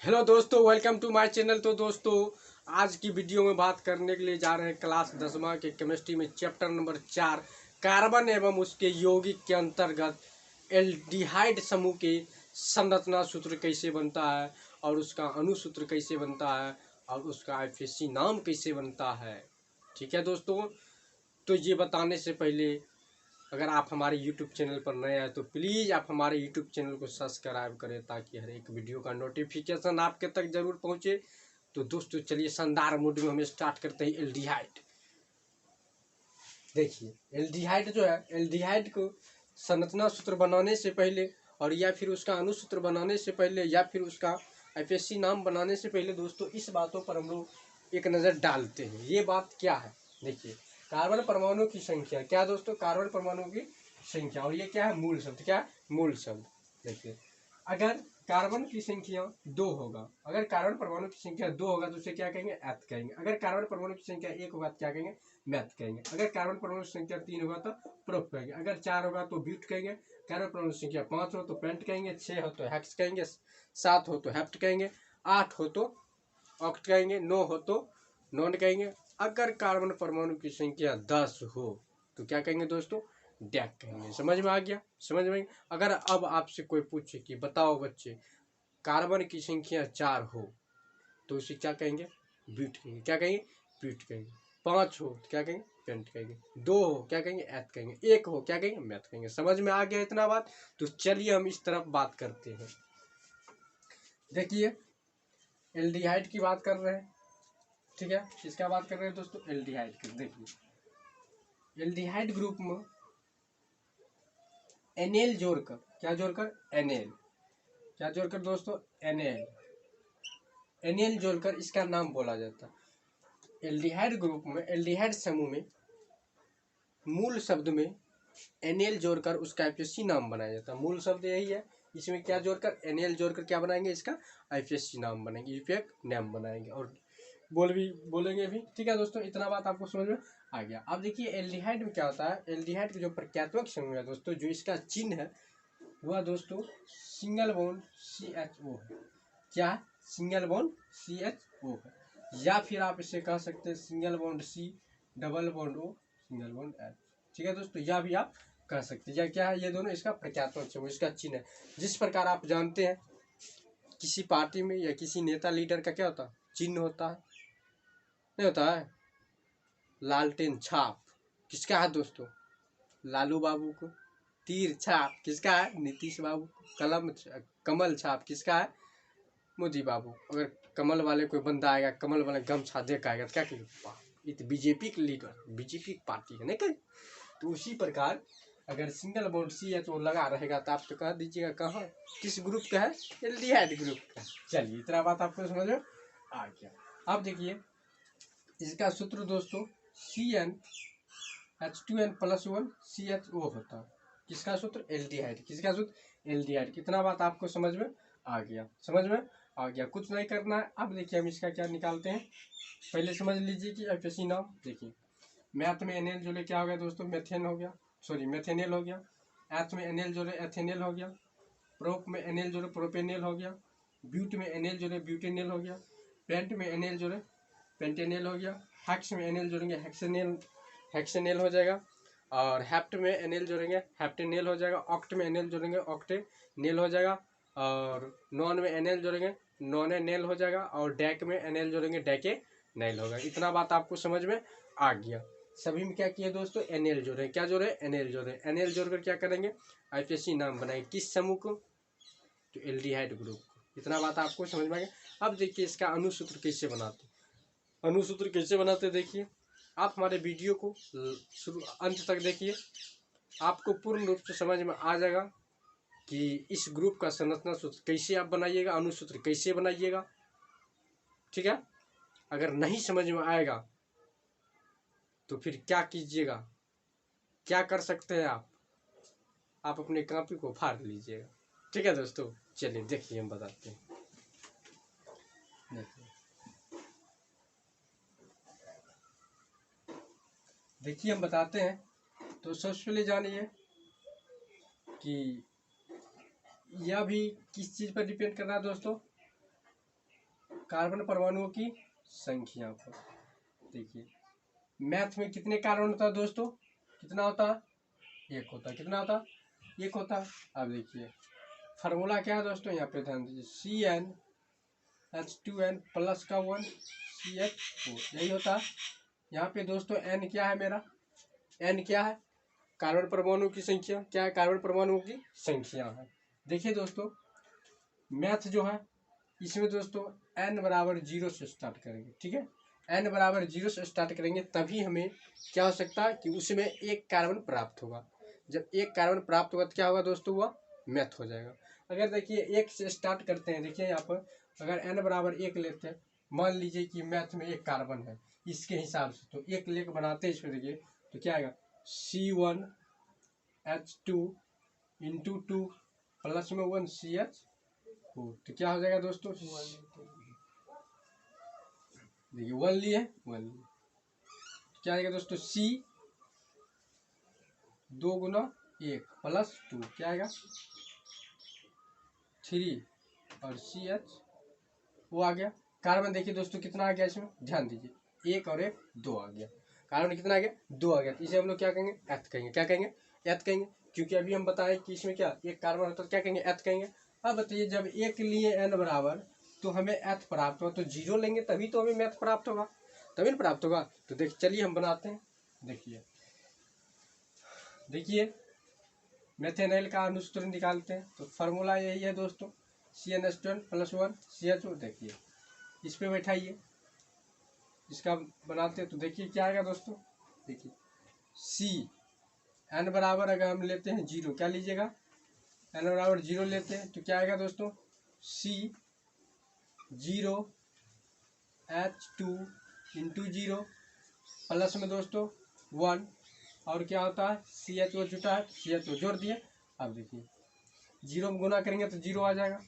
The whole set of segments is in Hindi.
हेलो दोस्तों, वेलकम टू माय चैनल। तो दोस्तों, आज की वीडियो में बात करने के लिए जा रहे हैं क्लास 10वां के केमिस्ट्री में चैप्टर नंबर 4 कार्बन एवं उसके यौगिक के अंतर्गत एल्डिहाइड समूह के संरचना सूत्र कैसे बनता है और उसका अणुसूत्र कैसे बनता है और उसका आईपीएससी नाम कैसे बनता है। ठीक है दोस्तों, तो ये बताने से पहले अगर आप हमारे YouTube चैनल पर नए हैं तो प्लीज़ आप हमारे YouTube चैनल को सब्सक्राइब करें ताकि हर एक वीडियो का नोटिफिकेशन आपके तक जरूर पहुंचे। तो दोस्तों चलिए शानदार मूड में हम स्टार्ट करते हैं। एल्डिहाइड देखिए, एल्डिहाइड जो है, एल्डिहाइड को संरचना सूत्र बनाने से पहले और या फिर उसका अणुसूत्र बनाने से पहले या फिर उसका आईपीएससी नाम बनाने से पहले दोस्तों इस बातों पर हम लोग एक नज़र डालते हैं। ये बात क्या है, देखिए, कार्बन परमाणु की संख्या क्या दोस्तों, कार्बन परमाणु की संख्या, और ये क्या है, मूल शब्द। क्या है, मूल शब्द। देखिए, अगर कार्बन की संख्या 2 होगा, अगर कार्बन परमाणु की संख्या 2 होगा तो उसे क्या कहेंगे, एथ कहेंगे। अगर कार्बन परमाणु की संख्या 1 होगा तो क्या कहेंगे, मैथ कहेंगे। अगर कार्बन परमाणु की संख्या 3 होगा तो प्रोप कहेंगे। अगर 4 होगा तो ब्यूट कहेंगे। कार्बन परमाणु की संख्या 5 हो तो पेंट कहेंगे। 6 हो तो हेक्स कहेंगे। 7 हो तो हेप्ट कहेंगे। 8 हो तो ऑक्ट कहेंगे। 9 हो तो नॉन कहेंगे। अगर कार्बन परमाणु की संख्या 10 हो तो क्या कहेंगे दोस्तों, डैक कहेंगे। समझ में आ गया, समझ में। अगर अब आपसे कोई पूछे कि बताओ बच्चे, कार्बन की संख्या 4 हो तो उसे क्या कहेंगे, ब्यूट कहेंगे। क्या कहेंगे, ब्यूट कहेंगे। 5 हो तो क्या कहेंगे, पेंट कहेंगे। 2 हो क्या कहेंगे, एथ कहेंगे। 1 हो क्या कहेंगे, मैथ कहेंगे। समझ में आ गया इतना बात। तो चलिए हम इस तरफ बात करते हैं। देखिए, एल्डिहाइड की बात कर रहे हैं, ठीक है। किसका बात कर रहे हैं दोस्तों, एल्डिहाइड की। देखिए, एल्डिहाइड ग्रुप में एनेल जोड़कर, क्या जोड़कर, एनेल, क्या जोड़कर दोस्तों, एनेल, एनेल जोड़कर इसका नाम बोला जाता है। एल्डिहाइड ग्रुप में, एल्डिहाइड समूह में मूल शब्द में एनेल जोड़कर उसका आईपीएससी नाम बनाया जाता है। मूल शब्द यही है। इसमें क्या जोड़कर, एनेल जोड़कर क्या बनाएंगे, इसका आईपीएससी नाम बनाएंगे, इफेक्ट नाम बनाएंगे और बोलेंगे भी। ठीक है दोस्तों, इतना बात आपको समझ में आ गया। अब देखिए, एल्डिहाइड में क्या होता है, एल्डिहाइड का जो प्रत्यात्मक समूह है दोस्तों, जो इसका चिन्ह है वह दोस्तों सिंगल बॉन्ड CHO है। क्या है, सिंगल बॉन्ड CHO है। या फिर आप इसे कह सकते हैं single bond C, double bond O, single bond H। ठीक है दोस्तों, या भी आप कह सकते हैं। या क्या है, ये दोनों इसका प्रत्यात्मक समूह, इसका चिन्ह है। जिस प्रकार आप जानते हैं किसी पार्टी में या किसी नेता लीडर का क्या होता है, चिन्ह होता है, नहीं होता है, लालटेन छाप किसका है दोस्तों, लालू बाबू को। तीर छाप किसका है, नीतीश बाबू को। कमल छाप किसका है, मोदी बाबू। अगर कमल वाले कोई बंदा आएगा, कमल वाले गमछा देख आएगा तो क्या कहेगा, ये तो बीजेपी के लीडर, बीजेपी की पार्टी है, नहीं कहे। तो उसी प्रकार अगर सिंगल बॉन्ड CHO लगा रहेगा तो आप तो कह दीजिएगा कहाँ, किस ग्रुप का है, एल्डिहाइड ग्रुप का। चलिए, इतना बात आपको समझ में आ गया। अब देखिए, इसका सूत्र दोस्तों CnH2n+1 CHO होता है। किसका सूत्र, एल्डिहाइड। किसका सूत्र, एल्डिहाइड। कितना बात आपको समझ में आ गया, समझ में आ गया। कुछ नहीं करना है। अब देखिए, हम इसका क्या निकालते हैं, पहले समझ लीजिए कि आईपीएससी नाम। देखिए, मैथ में एनेल जोड़े क्या हो गया दोस्तों, मेथेन हो गया, सॉरी मेथेनेल हो गया। एथ में एनेल जोड़े एथेनेल हो गया। प्रोप में एनेल जोड़े प्रोपेनेल हो गया। ब्यूट में एनेल जोड़े ब्यूटेनेल हो गया। पेंट में एनेल जोड़े पेंटेनेल हो गया। हेक्स में एनेल जोड़ेंगे हेक्सेनेल हो जाएगा। और हेप्ट में एनेल जोड़ेंगे हेप्टेनेल हो जाएगा। ऑक्ट में एनेल जोड़ेंगे ऑक्टेनेल हो जाएगा। और नॉन में एनेल जोड़ेंगे नॉनेनेल हो जाएगा। और डैक में एनेल जोड़ेंगे डेकेनेल होगा। इतना बात आपको समझ में आ गया। सभी में क्या किया दोस्तों, एनेल जोड़े, क्या जोड़े, एनेल जोड़े। एनेल जोड़कर क्या करेंगे, आईपीएससी नाम बनाएंगे। किस समूह को, तो एल्डिहाइड ग्रुप को। इतना बात आपको समझ में आ गया। अब देखिए, इसका अणुसूत्र कैसे बनाते, अणुसूत्र कैसे बनाते देखिए। आप हमारे वीडियो को शुरू अंत तक देखिए, आपको पूर्ण रूप से समझ में आ जाएगा कि इस ग्रुप का संरचना सूत्र कैसे आप बनाइएगा, अणुसूत्र कैसे बनाइएगा। ठीक है, अगर नहीं समझ में आएगा तो फिर क्या कीजिएगा, क्या कर सकते हैं आप अपने कॉपी को फाड़ लीजिएगा। ठीक है दोस्तों, चलिए देखिए हम बताते हैं। देखिए हम बताते हैं। तो सबसे पहले जानिए कि यह भी किस चीज़ पर डिपेंड कर रहा है दोस्तों, कार्बन परमाणुओं की संख्या को। देखिए मैथ में कितने कार्बन होता है दोस्तों, कितना होता है, एक होता है, कितना होता है, एक होता है। अब देखिए फार्मूला क्या है दोस्तों, यहाँ पे ध्यान दीजिए, CnH2n प्लस का 1 CH4, यही होता है। यहाँ पे दोस्तों n क्या है मेरा, n क्या है, कार्बन परमाणु की संख्या, क्या है, कार्बन परमाणुओं की संख्या है। देखिए दोस्तों मैथ जो है इसमें दोस्तों n बराबर 0 से स्टार्ट करेंगे, ठीक है, n बराबर 0 से स्टार्ट करेंगे तभी हमें क्या हो सकता है कि उसमें एक कार्बन प्राप्त होगा। जब एक कार्बन प्राप्त होगा तो क्या होगा दोस्तों, वह मैथ हो जाएगा। अगर देखिए एक से स्टार्ट करते हैं, देखिए यहाँ पर अगर n बराबर 1 लेते हैं, मान लीजिए कि मैथ में एक कार्बन है इसके हिसाब से, तो एक लेकर बनाते हैं इसमें, देखिए तो क्या आएगा, C1H2 इंटू 2 प्लस में 1 CH4, तो क्या हो जाएगा दोस्तों, देखिए 1 लिए 1 लिए, क्या आएगा दोस्तों, C 2 गुना 1 प्लस 2 क्या आएगा 3 और CH वो आ गया। कार्बन देखिए दोस्तों कितना आ गया, इसमें ध्यान दीजिए, 1 और 1 2 आ गया, कार्बन कितना आ गया, 2 आ गया, तो इसे हम लोग क्या कहेंगे, एथ कहेंगे, क्या कहेंगे, एथ कहेंगे, क्योंकि अभी हम बताएं कि इसमें क्या एक कार्बन होता है, क्या कहेंगे, एथ कहेंगे। अब बताइए जब एक लिए n बराबर तो हमें एथ प्राप्त हुआ, तो 0 लेंगे तभी तो हमें मैथ प्राप्त होगा, तभी ना प्राप्त होगा। तो देख चलिए हम बनाते हैं, देखिए मेथेनॉल का अनुसूत्र निकालते हैं, तो फार्मूला यही है दोस्तों, CnH2n प्लस 1 CH4। देखिए इस पे बैठाइए, इसका बनाते हैं, तो देखिए क्या आएगा दोस्तों, देखिए n बराबर अगर हम लेते हैं 0, क्या लीजिएगा, n बराबर 0 लेते हैं तो क्या आएगा दोस्तों, C0H2 इंटू 0 प्लस में दोस्तों 1 और क्या होता है, CH जुटा है, CH जोड़ दिए। अब देखिए 0 में गुना करेंगे तो 0 आ जाएगा,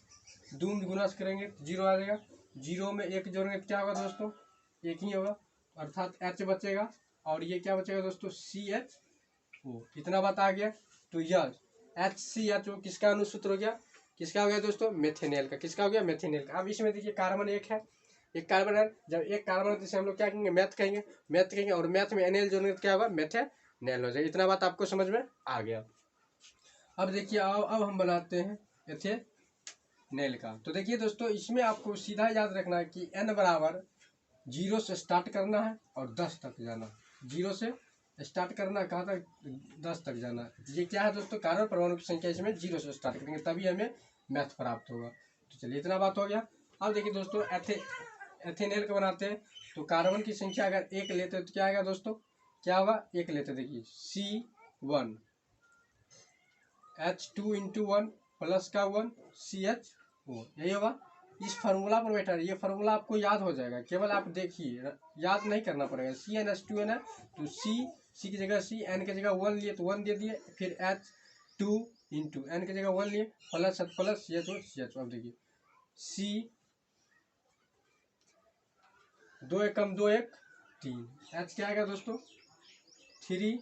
2 में गुना करेंगे तो 0 आ जाएगा, 0 में 1 जोड़ेंगे तो क्या होगा दोस्तों, 1 ही होगा, अर्थात H बचेगा, और ये क्या बचेगा दोस्तों, CHO। इतना बात आ गया। तो यह HCHO किसका अनुसूत्र हो गया, किसका हो गया दोस्तों, मेथेनॉल का, किसका हो गया, मेथेनॉल का। अब इसमें देखिए कार्बन एक है, एक कार्बन है, जब एक कार्बन है तो इसे हम लोग क्या कहेंगे, मैथ कहेंगे, मैथ कहेंगे, और मैथ में एनएल जोड़ेंगे तो क्या होगा, मेथेनॉल हो जाएगा। इतना बात आपको समझ में आ गया। अब देखिए अब हम बनाते हैं एथेनॉल का। तो देखिए दोस्तों इसमें आपको सीधा याद रखना है कि n बराबर 0 से स्टार्ट करना है और 10 तक जाना, 0 से स्टार्ट करना है, कहाँ तक, 10 तक जाना है। ये क्या है दोस्तों, कार्बन परमाणु की संख्या इसमें 0 से स्टार्ट करेंगे तभी हमें मैथ प्राप्त होगा। तो चलिए इतना बात हो गया। अब देखिए दोस्तों एथेनॉल को बनाते हैं, तो कार्बन की संख्या अगर 1 लेते हैं तो क्या आएगा दोस्तों, क्या होगा, 1 लेते, देखिए C1H2 इंटू 1 प्लस का 1 CHO, यही होगा। इस फार्मूला पर बैठा है, ये फार्मूला आपको याद हो जाएगा, केवल आप देखिए, याद नहीं करना पड़ेगा। CnH2n है तो C की जगह C, N की जगह 1 लिए तो 1 दे दिए, फिर H2 इंटू N की जगह 1 लिए प्लस CHO। अब देखिए C 2 एकम 2 1 3, H क्या आएगा दोस्तों 3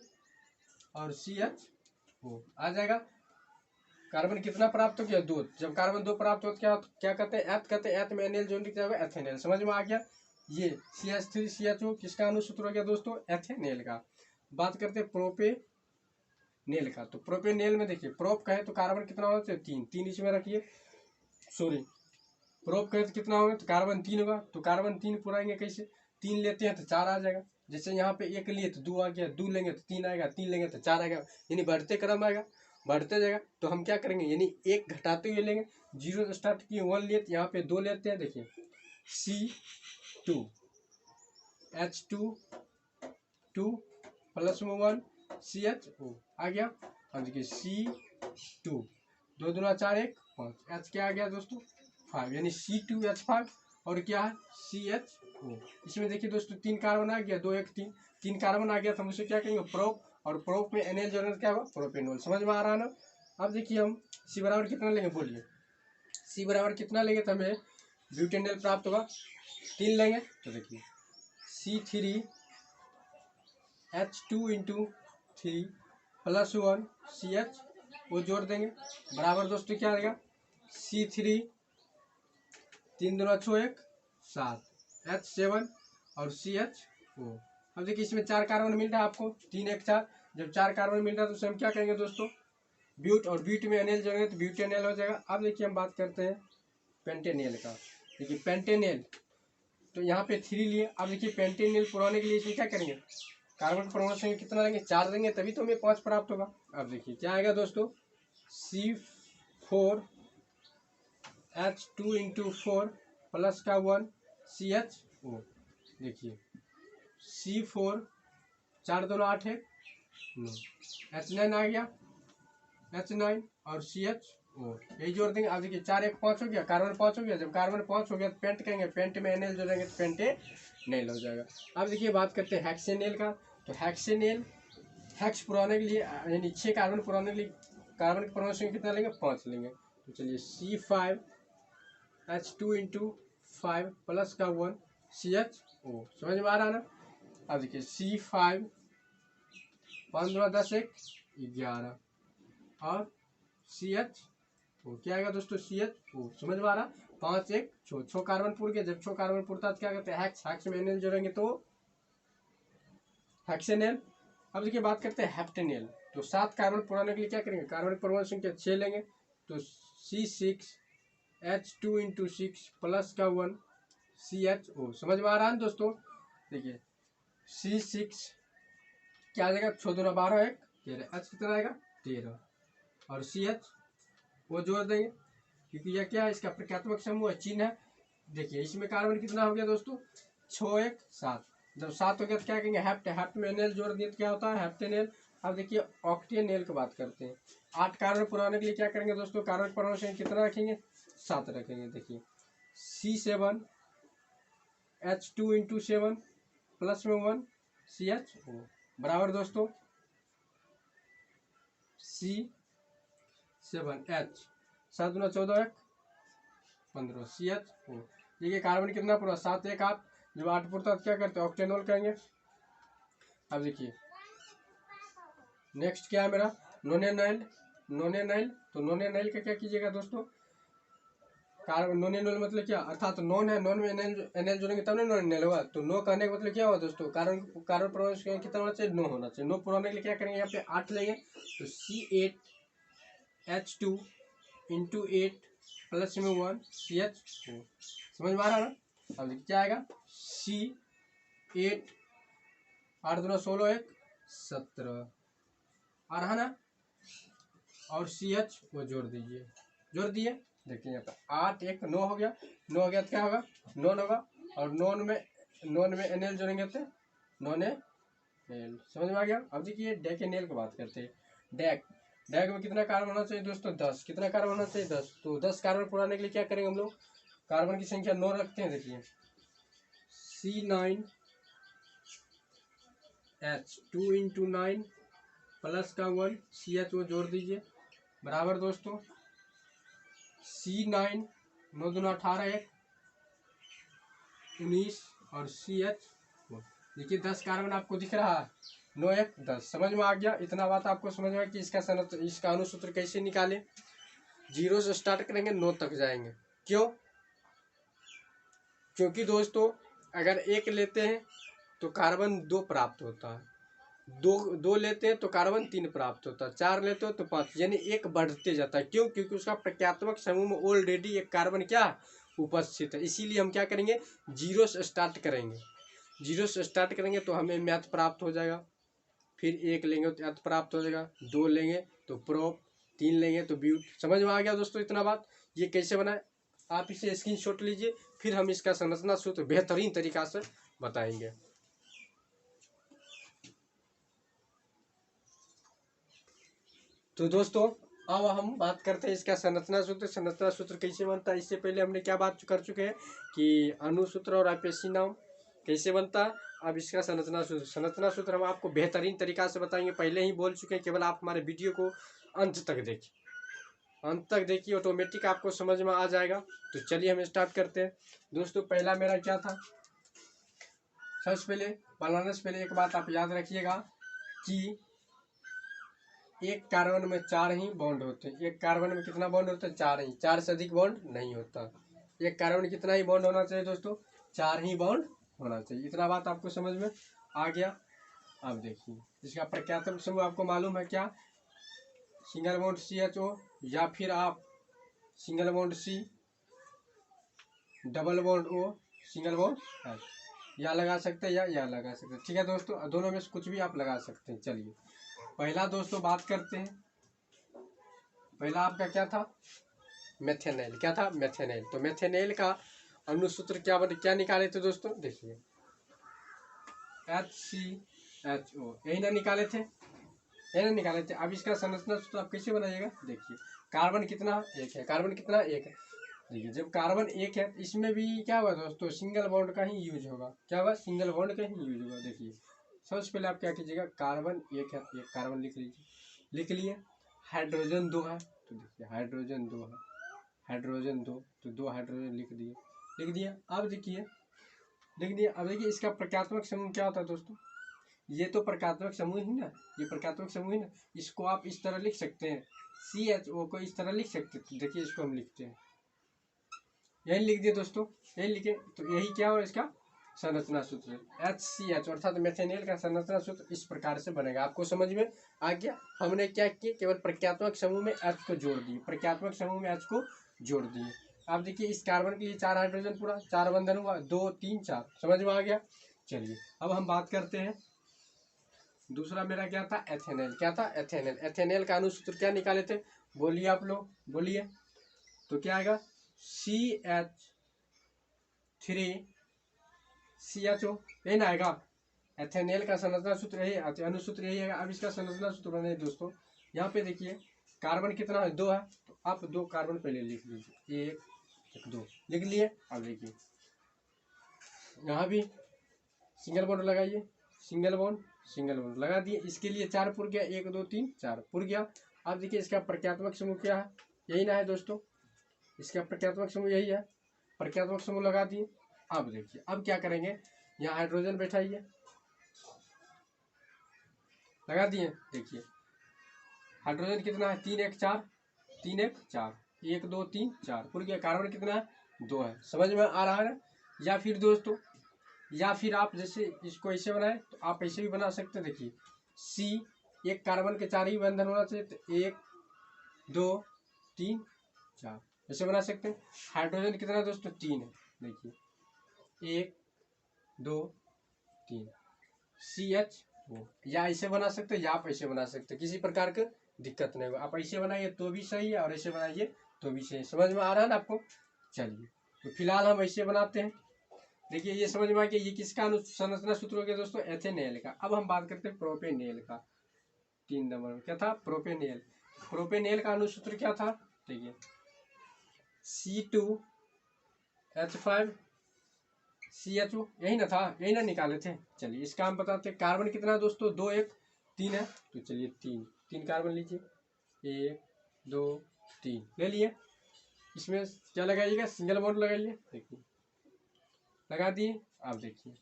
और CHO आ जाएगा। कार्बन कितना प्राप्त हो गया, 2। जब कार्बन 2 प्राप्त हो तो क्या कहते हैं, एथ कहते हैं, एथ में एनएल जोड़ लिखा जाएगा, एथेनॉल। समझ में आ गया। ये CH3 CHO किसका अनुसूत्र हो गया दोस्तों, एथेनॉल का। बात करते हैं प्रोपेनॉल का। तो प्रोपेनॉल में देखिए प्रोप कहे तो कार्बन कितना होना चाहिए, 3, 3 इसमें रखिए, सॉरी प्रोप कहे तो कितना होगा, तो कार्बन 3 होगा। तो कार्बन 3 पुराएंगे कैसे, 3 लेते हैं तो 4 आ जाएगा। जैसे यहाँ पे 1 लिए तो 2 आ गया, 2 लेंगे तो 3 आएगा, 3 लेंगे तो 4 आएगा, यानी बढ़ते क्रम आएगा, बढ़ते जाएगा। तो हम क्या करेंगे, यानी 1 घटाते हुए लेंगे, 0 स्टार्ट किए 1 लिए, यहाँ पे 2 लेते हैं, देखिए C2H2 2 प्लस में 1 CHO आ गया। अब देखिए C2 2 दूना 4 1 5, H क्या आ गया दोस्तों 5, यानी C2H5 और क्या है CHO। इसमें देखिए दोस्तों 3 कार्बन आ गया, 2 1 3 कार्बन आ गया, तो हम उसे क्या कहेंगे प्रोप, और प्रोप में एनएल जोड़ना क्या होगा, प्रोपेनॉल। समझ में आ रहा है ना। अब देखिए हम C बराबर कितना लेंगे, बोलिए C बराबर कितना लेंगे तो हमें ब्यूटेनॉल प्राप्त होगा, 3 लेंगे तो देखिए C3H2 इंटू 3 प्लस 1 CH वो जोड़ देंगे, बराबर दोस्तों क्या आएगा C3 3 दूना 6 1 7 H7 और CHO। अब देखिए इसमें 4 कार्बन मिल रहा है आपको, 3 1 4। जब 4 कार्बन मिल रहा है तो उसे हम क्या कहेंगे दोस्तों, ब्यूट, और ब्यूट में एनेल जोड़ेंगे तो ब्यूटेनेल हो जाएगा। अब देखिए हम बात करते हैं पेंटेनेल का। देखिए पेंटेनेल, तो यहाँ पे 3 लिए। अब देखिए पेंटेनेल पुराने के लिए इसमें क्या करेंगे, कार्बन परमाणु संख्या कितना देंगे, 4 देंगे, तभी तो हमें 5 प्राप्त होगा। अब देखिए क्या आएगा दोस्तों, C4 H2 × 4 प्लस का 1 CHO। देखिए C4 4 2 8 है 9, H9 आ गया, H9 और CHO यही जोड़ देंगे। अब देखिए 4 1 5 हो गया, कार्बन 5 हो गया। जब कार्बन 5 हो गया तो पेंट कहेंगे, पेंट में एनेल जोड़ेंगे तो पेंटेनेल हो जाएगा। अब देखिए बात करते हैं हेक्सेनेल का। तो हेक्सेनेल, हेक्स पुराने के लिए यानी 6 कार्बन पुराने के लिए कार्बन की परमाणु संख्या कितना लेंगे, 5 लेंगे। तो चलिए C5 H2 × 5 प्लस का 1 CHO। समझ में आ रहा ना। अब देखिए C5 5 2 10 1 11 और CHO क्या आएगा दोस्तों, CHO। समझ में आ रहा, 5 1 6 कार्बन पुर गया। जब 6 कार्बन पुरता तो क्या करते हैं, हेक्स, हेक्स में एनेल जोड़ेंगे तो हेक्सेनेल। अब देखिए बात करते हैं हेप्टेनेल। तो 7 कार्बन पुराने के लिए क्या करेंगे, कार्बन परमाणु संख्या 6 लेंगे, तो C6 H2 × 6 प्लस का 1 CHO। समझ में आ रहा है दोस्तों। देखिए C6 क्या आ जाएगा, 6 2 12 1 13, H कितना आएगा 13 और CH वो जोड़ देंगे क्योंकि यह क्या है, इसका प्रक्रियात्मक समूह है, चिन्ह है। देखिए इसमें कार्बन कितना हो गया दोस्तों, 6 1 7। जब 7 हो गया तो क्या कहेंगे, हेप्ट, हेप्ट में एनेल जोड़ दिए तो क्या होता है, हेप्टेनेल। अब देखिए ऑक्टेनेल की बात करते हैं। 8 कार्बन पुराने के लिए क्या करेंगे दोस्तों, कार्बन परमाणु संख्या कितना रखेंगे, 7 रखेंगे। देखिए C7 H2 × 7 प्लस में 1 CHO बराबर दोस्तों C7 H 7 × 14 1 15 CHO। देखिए कार्बन कितना पूरा, 7 1 8। जब 8 पुरता तो क्या करते हैं, ऑक्टेनॉल कहेंगे। अब देखिए नेक्स्ट क्या है मेरा, नोनेनाइल। नोनेनाइल, तो नोनेनाइल का क्या कीजिएगा दोस्तों, कार्बन नोनेनाइल मतलब क्या, अर्थात नॉन है, नॉन में एनएल जोड़ेंगे तब ना नोनेनाइल होगा। तो नो कहने का मतलब क्या हुआ दोस्तों, कार्बन कार्बन परमाणु संख्या कितना होना चाहिए, 9 होना चाहिए। 9 पुराने के लिए क्या करेंगे, यहाँ पे 8 लेंगे, तो C8 H2 × 8 प्लस में 1 CHO। समझ में आ रहा ना। अब देखिए क्या आएगा, C8 8 2 16 1 17 आ रहा ना, और CH वो जोड़ दीजिए, जोड़ दिए। देखिए यहाँ पे 8 1 9 हो गया, 9 हो गया तो क्या होगा, नॉन होगा, और नॉन में एनेल जोड़ेंगे तो नॉनेल। समझ में आ गया। अब देखिए डेकेनेल की बात करते हैं। डेक, डेक में कितना कार्बन होना चाहिए दोस्तों, 10। कितना कार्बन होना चाहिए, 10। तो 10 कार्बन पुराने के लिए क्या करेंगे हम लोग, कार्बन की संख्या 9 रखते हैं। देखिए C9 H2 × 9 प्लस का 1 CHO जोड़ दीजिए बराबर दोस्तों C9 9 2 18 1 19 और CH। देखिए 10 कार्बन आपको दिख रहा है, 9 1 10। समझ में आ गया, इतना बात आपको समझ में कि इसका अनुसूत्र कैसे निकालें। 0 से स्टार्ट करेंगे 9 तक जाएंगे। क्यों, क्योंकि दोस्तों अगर 1 लेते हैं तो कार्बन 2 प्राप्त होता है, 2 लेते हैं तो कार्बन 3 प्राप्त होता है, 4 लेते हो तो 5, यानी 1 बढ़ते जाता है। क्यों, क्योंकि उसका प्रक्रियात्मक समूह में ऑलरेडी 1 कार्बन क्या उपस्थित है। इसीलिए हम क्या करेंगे, 0 से स्टार्ट करेंगे। 0 से स्टार्ट करेंगे तो हमें मैथ प्राप्त हो जाएगा, फिर 1 लेंगे तो मैथ प्राप्त हो जाएगा, 2 लेंगे तो प्रोप, 3 लेंगे तो ब्यूट। समझ में आ गया दोस्तों इतना बात। ये कैसे बनाए, आप इसे स्क्रीनशॉट लीजिए, फिर हम इसका संरचना सूत्र बेहतरीन तरीका से बताएंगे। तो दोस्तों अब हम बात करते हैं इसका संरचना सूत्र। संरचना सूत्र कैसे बनता है, इससे पहले हमने क्या बात कर चुके हैं कि अनुसूत्र और आपेक्षी नाम कैसे बनता है। अब इसका संरचना सूत्र हम आपको बेहतरीन तरीका से बताएंगे, पहले ही बोल चुके हैं। केवल आप हमारे वीडियो को अंत तक देखिए, अंत तक देखिए, ऑटोमेटिक आपको समझ में आ जाएगा। तो चलिए हम स्टार्ट करते हैं। दोस्तों पहला मेरा क्या था, सबसे पहले बनाने से पहले एक बात आप याद रखिएगा कि एक कार्बन में 4 ही बॉन्ड होते हैं। एक कार्बन में कितना बॉन्ड होता है, 4 ही, 4 से अधिक बॉन्ड नहीं होता। एक कार्बन में कितना ही बॉन्ड होना चाहिए दोस्तों, 4 ही बॉन्ड होना चाहिए। इतना बात आपको समझ में आ गया। अब देखिए इसका प्रत्यात्मक समूह आपको मालूम है क्या, सिंगल बॉन्ड CHO या फिर आप single bond C, double bond O, single bond H, या लगा सकते हैं या लगा सकते हैं। ठीक है दोस्तों, दोनों में से कुछ भी आप लगा सकते हैं। चलिए पहला दोस्तों बात करते हैं। पहला आपका क्या था, मेथेनेल। क्या था, मेथेनेल। तो मेथेनेल का अनुसूत्र क्या निकाले थे दोस्तों, देखिए HCHO, यही ना निकाले थे, यही ना निकाले थे। अब इसका संरचना सूत्र आप कैसे बनाइएगा, देखिए कार्बन कितना एक है, कार्बन कितना एक है। देखिए जब कार्बन एक है इसमें भी क्या हुआ दोस्तों, सिंगल बॉन्ड का ही यूज होगा। क्या हुआ, सिंगल बॉन्ड का ही यूज होगा। देखिए सबसे पहले आप क्या कीजिएगा, कार्बन एक है, एक कार्बन लिख लीजिए, लिख लिए। हाइड्रोजन 2 है, तो देखिए हाइड्रोजन 2 है, हाइड्रोजन 2, तो 2 हाइड्रोजन लिख दिए, लिख दिया। अब देखिए लिख दिया। अब देखिए इसका प्रकात्मक समूह क्या होता है दोस्तों, ये तो प्रकात्मक समूह ही ना, ये प्रकात्मक समूह ही ना। इसको आप इस तरह लिख सकते हैं, CHO को इस तरह लिख सकते हैं। देखिए इसको हम लिखते हैं, यही लिख दिए दोस्तों, यही लिखे। तो यही क्या हो, इसका संरचना सूत्र HCH अर्थात मेथेनेल का संरचना सूत्र इस प्रकार से बनेगा। आपको समझ में आ गया। हमने क्या किया, केवल प्रत्यात्मक समूह में H को जोड़ दिए, प्रत्यात्मक समूह में H को जोड़ दिए। अब देखिए इस कार्बन के लिए 4 हाइड्रोजन, पूरा 4 बंधन हुआ, 2 3 4, समझ में आ गया। चलिए अब हम बात करते हैं दूसरा मेरा क्या था, एथेनेल। क्या था, एथेनेल। एथेनेल का अनुसूत्र क्या निकाले थे, बोलिए आप लोग, बोलिए। तो क्या आएगा, CH3CHO, यही ना आएगा। एथेनेल का संरचना सूत्र यही, अनुसूत्र यही है। अब इसका संरचना सूत्र बने दोस्तों, यहाँ पे देखिए कार्बन कितना है, 2 है, तो आप 2 कार्बन पहले लिख लीजिए, 1 2 लिख लिए। अब देखिए यहाँ भी सिंगल बॉन्ड लगाइए, सिंगल बॉन्ड लगा दिए। इसके लिए 4 पुर गया, 1 2 3 4 पुर गया। अब देखिए इसका प्रत्यात्मक समूह क्या है, यही ना है दोस्तों, इसका प्रत्यात्मक समूह यही है, प्रत्यात्मक समूह लगा दिए। अब देखिए अब क्या करेंगे, यहाँ हाइड्रोजन बैठाइए, लगा दिए। देखिए हाइड्रोजन कितना है, 3 1 4, 3 1 4, 1 2 3 4 पुर गया। कार्बन कितना है, 2 है, समझ में आ रहा है। या फिर दोस्तों, या फिर आप जैसे इसको ऐसे बनाए तो आप ऐसे भी बना सकते हैं। देखिए C, एक कार्बन के 4 ही बंधन होना चाहिए, तो 1 2 3 4 ऐसे बना सकते हैं। हाइड्रोजन कितना है दोस्तों, 3 है, देखिए 1 2 3 CHO, या ऐसे बना सकते हैं या आप ऐसे बना सकते हैं, किसी प्रकार का दिक्कत नहीं होगा। आप ऐसे बनाइए तो भी सही है और ऐसे बनाइए तो भी सही है। समझ में आ रहा है ना आपको। चलिए तो फिलहाल हम ऐसे बनाते हैं। देखिए ये समझ में आ गया, ये किसका संरचना सूत्र हो गया दोस्तों, एथेनेल का। अब हम बात करते हैं प्रोपेनेल का। 3 नंबर क्या था, प्रोपेनेल। प्रोपेनेल का अनुसूत्र क्या था, देखिए C2H5CHO, यही ना था, यही ना निकाले थे। चलिए इसका हम बताते हैं। कार्बन कितना है दोस्तों, 2 1 3 है, तो चलिए 3 कार्बन लीजिए, 1 2 3 ले लिए। इसमें क्या लगाइएगा, सिंगल बॉन्ड लगाइए, देखिए लगा दिए। आप देखिए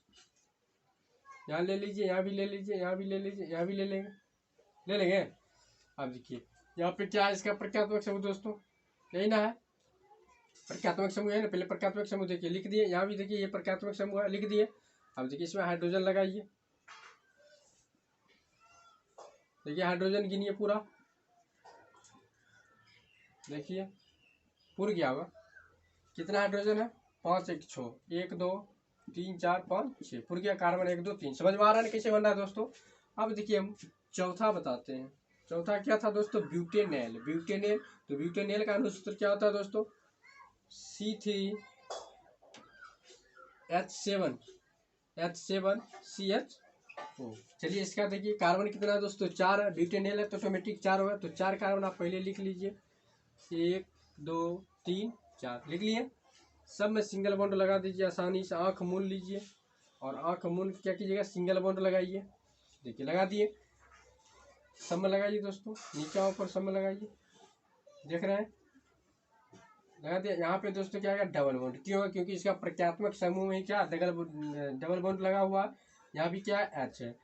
यहाँ ले लीजिए, यहाँ भी ले लीजिए, यहाँ भी ले लीजिए, यहाँ भी ले लेंगे। अब देखिए यहाँ पे क्या है, इसका प्रत्यात्मक समूह दोस्तों यही ना है, प्रत्यात्मक समूह है ना। पहले प्रत्यात्मक समूह देखिए लिख दिए, यहाँ भी देखिए ये प्रत्यात्मक समूह है, लिख दिए। अब देखिए इसमें हाइड्रोजन लगाइए, देखिए हाइड्रोजन गिनिए पूरा, देखिए पूर गया होगा। कितना हाइड्रोजन है, 5 1 6, 1 2 3 4 5 6 पुर गया। कार्बन 1 2 3, समझ में आ रहा है कैसे बन रहा है दोस्तों। अब देखिए हम चौथा बताते हैं। चौथा क्या था दोस्तों, ब्यूटेनेल। ब्यूटेनेल, तो ब्यूटेनेल का अनुसूत्र क्या होता है दोस्तों, C3H7CHO। चलिए इसका देखिए कार्बन कितना है दोस्तों, 4 है, ब्यूटेनेल है तो ऑटोमेटिक 4 होगा। तो 4 कार्बन आप पहले लिख लीजिए, 1 2 3 4 लिख लिए। सब में सिंगल बॉन्ड लगा दीजिए आसानी से, आँख मूंद लीजिए और आँख मूंद क्या कीजिएगा, सिंगल बॉन्ड लगाइए। देखिए लगा दिए, सब में लगाइए दोस्तों, नीचे ऊपर सब में लगाइए, देख रहे हैं लगा दिया। यहाँ पे दोस्तों क्या है, डबल बॉन्ड। क्यों, क्योंकि इसका प्रत्यात्मक समूह में क्या डबल बॉन्ड लगा हुआ। यहाँ भी क्या है, H है,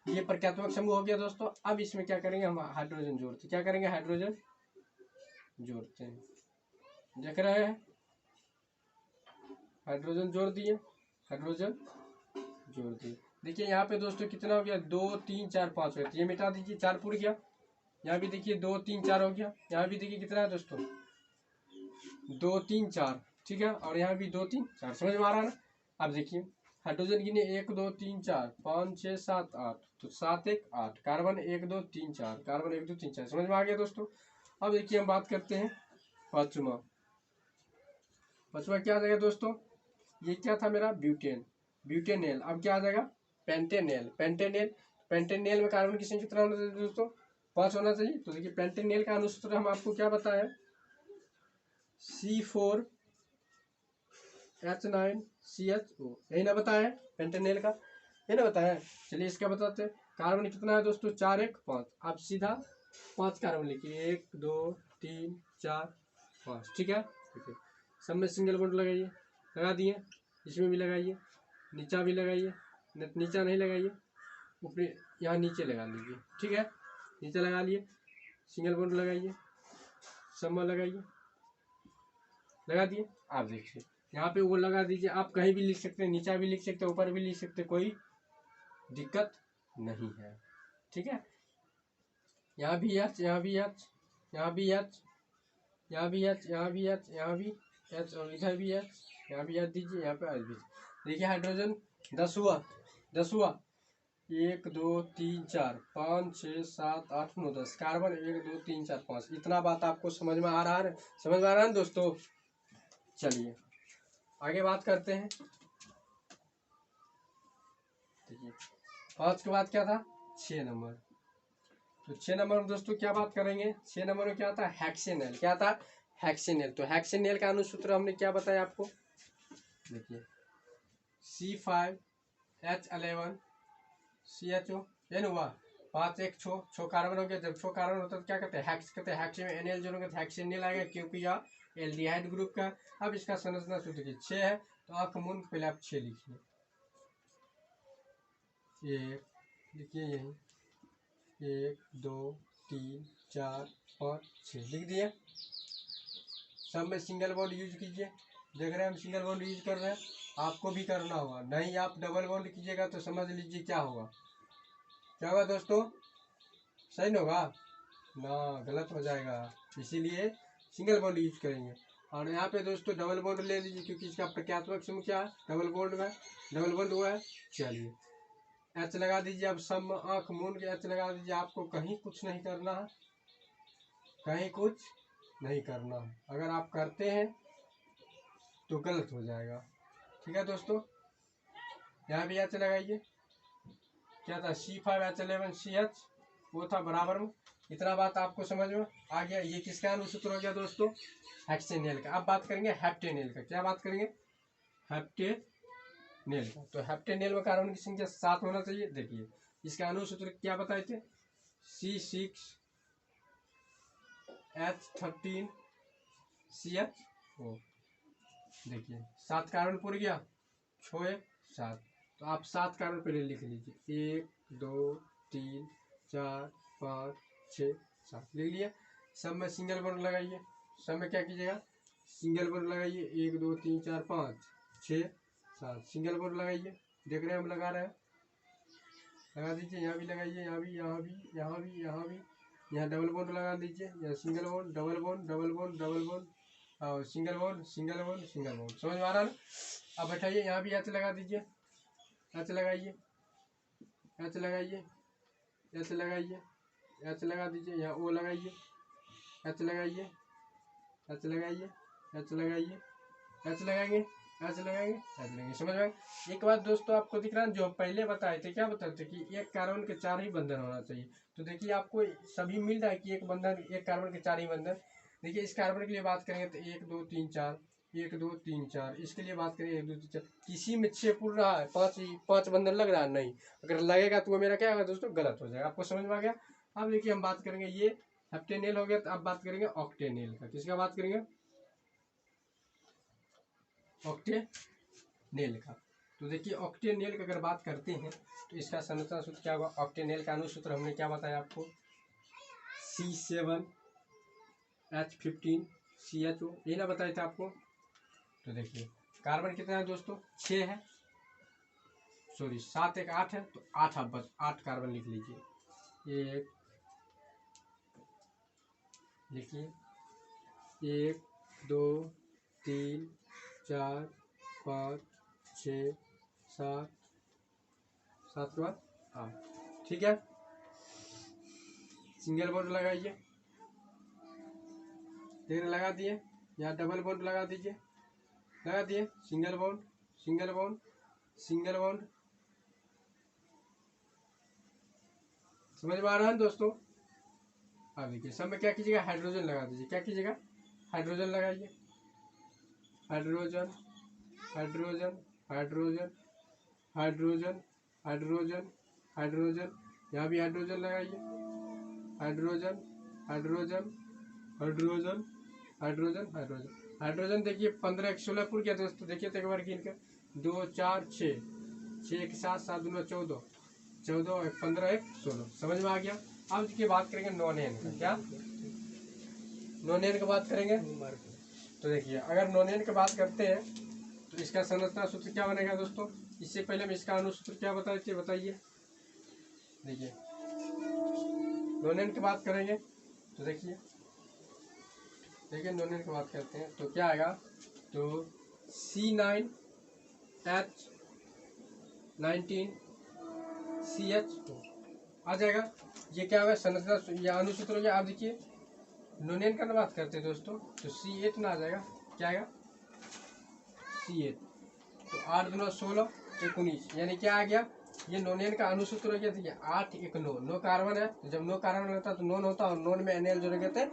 ये प्रत्यात्मक समूह हो गया दोस्तों। अब इसमें क्या करेंगे, हम हाइड्रोजन जोड़ते, क्या करेंगे, हाइड्रोजन जोड़ते हैं, देख रहे हैं हाइड्रोजन जोड़ दिए। हाइड्रोजन जोड़ दिए। देखिए यहाँ पे दोस्तों कितना हो गया, 2 3 4 5 हो गया, ये मिटा दीजिए, 4 पूरी गया। यहाँ भी देखिए 2 3 4 हो गया, यहाँ भी देखिए कितना है दोस्तों, 2 3 4, ठीक है। और यहाँ भी 2 3 4, समझ में आ रहा है ना। अब देखिए हाइड्रोजन गिने 1 2 3 4 5 6 7 8, तो 7 1 8, कार्बन 1 2 3 4, कार्बन 1 2 3 4, समझ में आ गया दोस्तों। अब देखिए हम बात करते हैं पांचवा क्या आ जाएगा दोस्तों, ये क्या था मेरा, ब्यूटेन, ब्यूटेनेल। अब क्या आ जाएगा, पेंटेनेल, पेंटेनेल में कार्बन की संख्या कितना होना चाहिए दोस्तों, 5 होना चाहिए। तो देखिए पेंटेनेल का अनुसूत्र हम आपको क्या बताया, C4H9CHO, यही ना बताया है पेंटेनेल का, ये ना बताया है। चलिए इसका बताते हैं, कार्बन कितना है दोस्तों, 4 1 5। आप सीधा 5 कार्बन लिखिए, 1 2 3 4 5, ठीक है। देखिए सब में सिंगल बॉन्ड लगाइए, लगा दिए, इसमें भी लगाइए, नीचा भी लगाइए, नीचा नहीं लगाइए, ऊपर यहाँ नीचे लगा लीजिए, ठीक है। नीचे लगा लिए, सिंगल बॉन्ड लगाइए, सब में लगाइए, लगा दिए। आप देखिए यहाँ पे वो लगा दीजिए, आप कहीं भी लिख सकते हैं, नीचा भी लिख सकते हैं, ऊपर भी लिख सकते हैं, कोई दिक्कत नहीं है, ठीक है। यहाँ भी एच, यहाँ भी एच, यहाँ भी एच, यहाँ भी एच, यहाँ भी एच, यहाँ भी एच, और इधर भी एच, यहाँ भी एच दीजिए, यहाँ पे एच दीजिए। देखिए हाइड्रोजन 10 हुआ, 1 2 3 4 5 6 7 8 9 10, कार्बन 1 2 3 4 5। इतना बात आपको समझ में आ रहा है, समझ में आ रहा है दोस्तों। चलिए आगे बात करते हैं। देखिए 5 के बाद क्या था, 6 नंबर। तो 6 नंबर में दोस्तों क्या बात करेंगे, 6 नंबर में क्या था, हेक्सेनेल। क्या था, हेक्सेनेल। तो हेक्सेनेल का अनुसूत्र हमने क्या बताया आपको, देखिए C5H11CHO, ये हुआ 5 1 6 कार्बन हो गया। जब 6 कार्बन होता है तो क्या कहते हैं, हेक्स कहते हैं। हेक्स में एनएल जोड़ोगे तो हेक्सेनेल आएगा, क्योंकि यह एल्डिहाइड ग्रुप का। अब इसका संरचना सूत्र देखिए 6 है, तो आंख मूंद पहले आप 6 लिखिए, ये लिखिए, यही 1 2 3 4 5 6 लिख दिए। सब में सिंगल बॉन्ड यूज कीजिए, देख रहे हैं हम सिंगल बॉन्ड यूज कर रहे हैं, आपको भी करना होगा। नहीं आप डबल बॉन्ड कीजिएगा तो समझ लीजिए क्या होगा, क्या होगा दोस्तों, सही नहीं होगा ना, गलत हो जाएगा। इसीलिए सिंगल बॉन्ड यूज करेंगे। और यहाँ पे दोस्तों डबल बॉन्ड ले लीजिए, क्योंकि इसका प्रत्यात्मक समूह क्या है, डबल बॉन्ड में, डबल बॉन्ड हुआ है। चलिए एच लगा दीजिए, अब सब में आंख मूंद के एच लगा दीजिए। आपको कहीं कुछ नहीं करना है, कहीं कुछ नहीं करना है। अगर आप करते हैं तो गलत हो जाएगा, ठीक है दोस्तों। यहाँ भी एच लगाइए, क्या था, C5H11CH, वो था बराबर में। इतना बात आपको समझ में आ गया। ये किसका अनुसूत्र हो गया दोस्तों, हेक्सेनेल का। अब बात करेंगे हेप्टेनेल का। क्या बात करेंगे, हेप्टेनेल का। तो हेप्टेनेल में कार्बन की संख्या 7 होना चाहिए। देखिए इसका अनुसूत्र क्या बताए थे, C6H13CH। देखिए 7 कार्बन पूर गया, 6 1 7। तो आप 7 कार्बन पहले लिख लीजिए, 1 2 3 4 5 6 7 लिख लिया। सब में सिंगल बॉन्ड लगाइए, सब में क्या कीजिएगा, सिंगल बॉन्ड लगाइए, 1 2 3 4 5 6 7 सिंगल बॉन्ड लगाइए। देख रहे हैं हम लगा रहे हैं, लगा दीजिए। यहाँ भी लगाइए, यहाँ भी, यहाँ भी, यहाँ भी, यहाँ भी, यहाँ डबल बॉन्ड लगा दीजिए। यहाँ single bond, double bond, double bond, double bond, और single bond, single bond, single bond. समझ में आ रहा है ना। अब बैठाइए, यहाँ भी एच लगा दीजिए, एच लगाइए, एच लगाइए, एच लगाइए, एच लगा दीजिए। यहाँ ओ लगाइए, एच लगाइए, एच लगाइए, एच लगाइए, एच लगाएंगे, एच लगाएंगे, एच लगाएंगे। समझ में। एक बात दोस्तों आपको दिख रहा है, जो पहले बताए थे, क्या बताए थे कि एक कार्बन के 4 ही बंधन होना चाहिए। तो देखिए आपको सभी मिल रहा है कि एक बंधन, एक कार्बन के 4 ही बंधन। देखिए इस कार्बन के लिए बात करेंगे तो 1 2 3 4, 1 2 3 4। इसके लिए बात करें 1 2 3 4, किसी में 6 पूर रहा है, 5 बंधन लग रहा है, नहीं। अगर लगेगा तो वो मेरा क्या होगा दोस्तों, गलत हो जाएगा। आपको समझ में आ गया। अब देखिए हम बात करेंगे, ये हेप्टेनेल हो गया। तो अब बात करेंगे ऑक्टेनेल का। किसका बात करेंगे, ऑक्टेनेल का। तो देखिए ऑक्टेनेल की अगर बात करते हैं तो इसका संरचना सूत्र क्या होगा। ऑक्टेनेल का अनुसूत्र हमने क्या बताया आपको, C7H15CHO, यही ना बताया था आपको। तो देखिए कार्बन कितना है दोस्तों, 6 है। सॉरी 7 एक 8 है, तो 8 आप बस 8 कार्बन लिख लीजिए। एक लिखिए, 1 2 3 4 5 6 7, 7 के बाद 8। ठीक है, सिंगल बॉन्ड लगाइए, फिर लगा दिए, या डबल बॉन्ड लगा दीजिए, लगा दिए, single bond single bond single bond. समझ में आ रहा है दोस्तों? अब देखिए सब में क्या कीजिएगा, हाइड्रोजन लगा दीजिए। क्या कीजिएगा, हाइड्रोजन लगाइए, hydrogen hydrogen hydrogen hydrogen hydrogen hydrogen, यहाँ भी हाइड्रोजन लगाइए, hydrogen hydrogen hydrogen hydrogen hydrogen hydrogen. देखिए 15 एक 16 पुर गया दोस्तों। देखिए तो एक बार गिन कर, 2 4 6, 6 एक 7, 7 दूना 14, 14 एक 15 एक 16। समझ में आ गया? अब देखिए बात करेंगे नॉन एन का। क्या नॉन एन की बात करेंगे? तो देखिए अगर नॉन एन की बात करते हैं तो इसका संरचना सूत्र क्या बनेगा दोस्तों? इससे पहले हम इसका अनुसूत्र क्या बताइए। देखिए नॉन एन की बात करेंगे तो देखिए नॉन एन की बात करते हैं तो क्या आएगा, तो C9H19CH आ जाएगा। ये क्या होगा, संरचना या अनुसूत्र हो गया। आप देखिए नॉन एन का बात करते हैं दोस्तों तो C8 ना आ जाएगा। क्या आएगा, C8। तो 8 दूना 16 एक 19, यानी क्या आ गया, ये नॉन एन का अनुसूत्र हो गया। देखिए 8 एक 9, 9 कार्बन है, तो जब 9 कार्बन रहता है तो नॉन होता है, और नॉन में एनएल जोड़ेंगे तो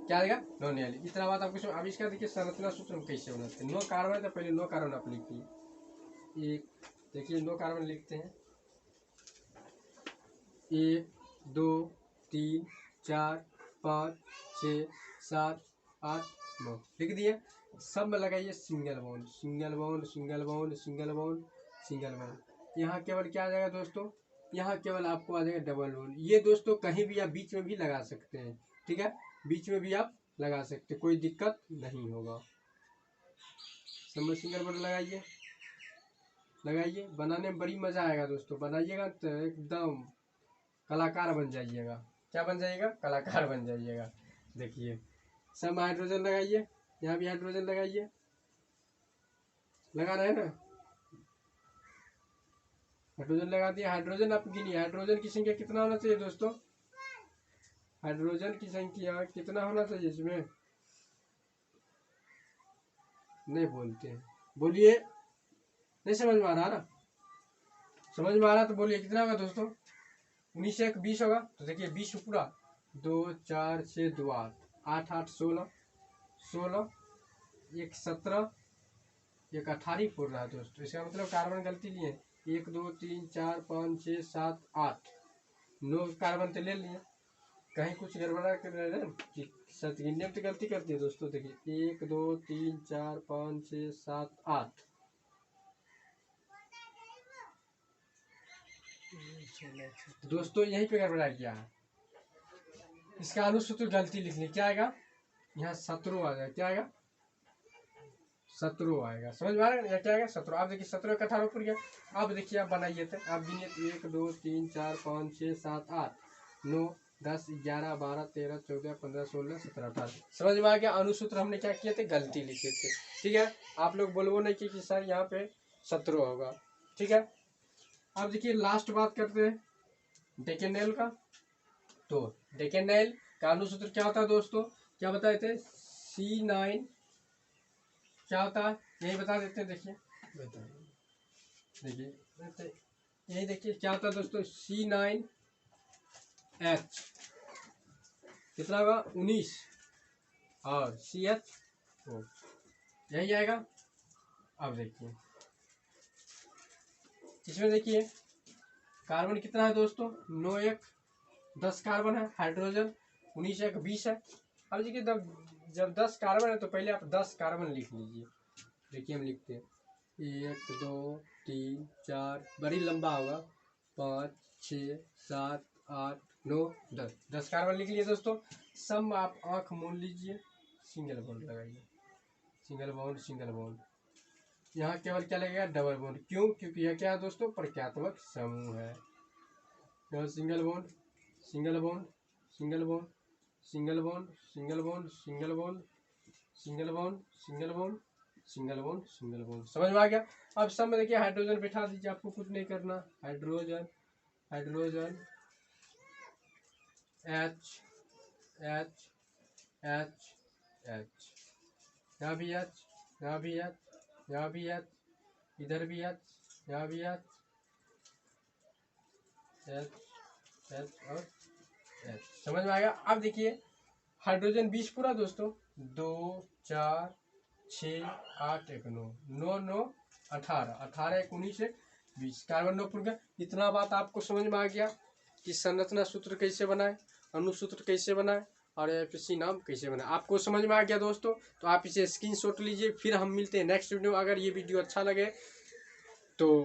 क्या आएगा, नॉन एल। इतना बात आपको। अब इसका देखिए संरचना सूत्र हम कैसे बनाते हैं। 9 कार्बन है तो पहले 9 कार्बन आप लिखिए, एक देखिए 9 कार्बन लिखते हैं, 1 2 3 4 5 6 7 8 9 लिख दिए। सब में लगाइए single bond single bond single bond single bond single bond. यहाँ केवल क्या आ जाएगा दोस्तों, यहाँ केवल आपको आ जाएगा डबल बॉन्ड। ये दोस्तों कहीं भी आप बीच में भी लगा सकते हैं। ठीक है, बीच में भी आप लगा सकते हैं, कोई दिक्कत नहीं होगा। सब में सिंगल बॉन्ड लगाइए, बनाने में बड़ी मजा आएगा दोस्तों। बनाइएगा तो एकदम कलाकार बन जाइएगा। क्या बन जाइएगा, कलाकार बन जाइएगा। देखिए सब में हाइड्रोजन लगाइए, यहाँ भी हाइड्रोजन लगाइए, लगा रहे हैं ना, हाइड्रोजन लगा दिया। हाइड्रोजन आप गिनिए, हाइड्रोजन की संख्या कितना होना चाहिए दोस्तों, हाइड्रोजन की संख्या कितना होना चाहिए इसमें, नहीं बोलते हैं, बोलिए। नहीं समझ में आ रहा ना, समझ में आ रहा तो बोलिए कितना होगा दोस्तों, 19 एक 20 होगा। तो देखिए 20 पूरा, 2 4 6 2 8, 8 8 16, 16 एक 17, एक 18 फोड़ रहा है दोस्तों। इसका मतलब कार्बन गलती लिए, 1 2 3 4 5 6 7 8 9 कार्बन तो ले लिए, कहीं कुछ गड़बड़ा कर रहे हैं कि गिनने में तो गलती करती है दोस्तों। देखिए 1 2 3 4 5 6 7 8, दोस्तों यहीं पे गड़बड़ा किया है। इसका अनुसूत्र गलती लिख ली, क्या आएगा यहाँ 17 आ जाएगा। क्या आएगा, 17 आएगा। समझ में आ रहा है, क्या आएगा 17। आप देखिए 17 का 18 ऊपर गया। अब देखिए आप बनाइए थे, आप गिनिए 1 2 3 4 5 6 7 8 9 10 11 12 13 14 15 16 17 18। समझ में आ गया। अनुसूत्र हमने क्या किए थे, गलती लिखे थे। ठीक है, आप लोग बोलो नहीं कि सर यहाँ पे 17 होगा। ठीक है, अब देखिए लास्ट बात करते हैं डेकेनेल का। तो डेकेनेल का अनुसूत्र क्या होता है दोस्तों, क्या बताए थे, C9 क्या होता है, यही बता देते हैं। देखिए यही देखिए क्या होता है दोस्तों, C9H कितना होगा 19, और CH यही आएगा। अब देखिए इसमें देखिए कार्बन कितना है दोस्तों, 9 एक 10 कार्बन है, हाइड्रोजन 19 एक 20 है। अब देखिए जब 10 कार्बन है तो पहले आप 10 कार्बन लिख लीजिए। देखिए हम लिखते हैं 1 2 3 4, बड़ी लंबा होगा, 5 6 7 8 9 10, 10 कार्बन लिख लिए दोस्तों। सब आप आंख मूंद लीजिए, सिंगल बॉन्ड लगाइए, सिंगल बॉन्ड सिंगल बॉन्ड यहाँ केवल क्या लगेगा, डबल बॉन्ड। क्यों? क्योंकि यह क्या है दोस्तों, प्रक्रियात्मक समूह है। यहाँ single bond, single bond, single bond, single bond, single bond, single bond, single bond, single bond, single bond, single bond. समझ में आ गया? अब सब में देखिए हाइड्रोजन बैठा दीजिए, आपको कुछ नहीं करना। Hydrogen, hydrogen, H H H H, यहाँ भी एच, यहाँ भी एच, यहाँ भी एच, इधर भी एच, यहाँ भी एच, एच एच और एच। समझ में आएगा? अब देखिए हाइड्रोजन 20 पूरा दोस्तों, 2 4 6 8 1 9, 9 9 18, 18 1 19 20, कार्बन 9 पूरा। इतना बात आपको समझ में आ गया कि संरचना सूत्र कैसे बनाए, अनुसूत्र कैसे बनाए और एफसी नाम कैसे बनाए। आपको समझ में आ गया दोस्तों? तो आप इसे स्क्रीनशॉट लीजिए। फिर हम मिलते हैं नेक्स्ट वीडियो। अगर ये वीडियो अच्छा लगे तो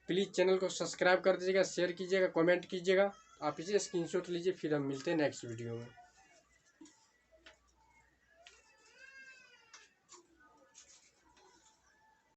प्लीज़ चैनल को सब्सक्राइब कर दीजिएगा, शेयर कीजिएगा, कमेंट कीजिएगा। आप इसे स्क्रीनशॉट लीजिए। फिर हम मिलते हैं नेक्स्ट वीडियो में।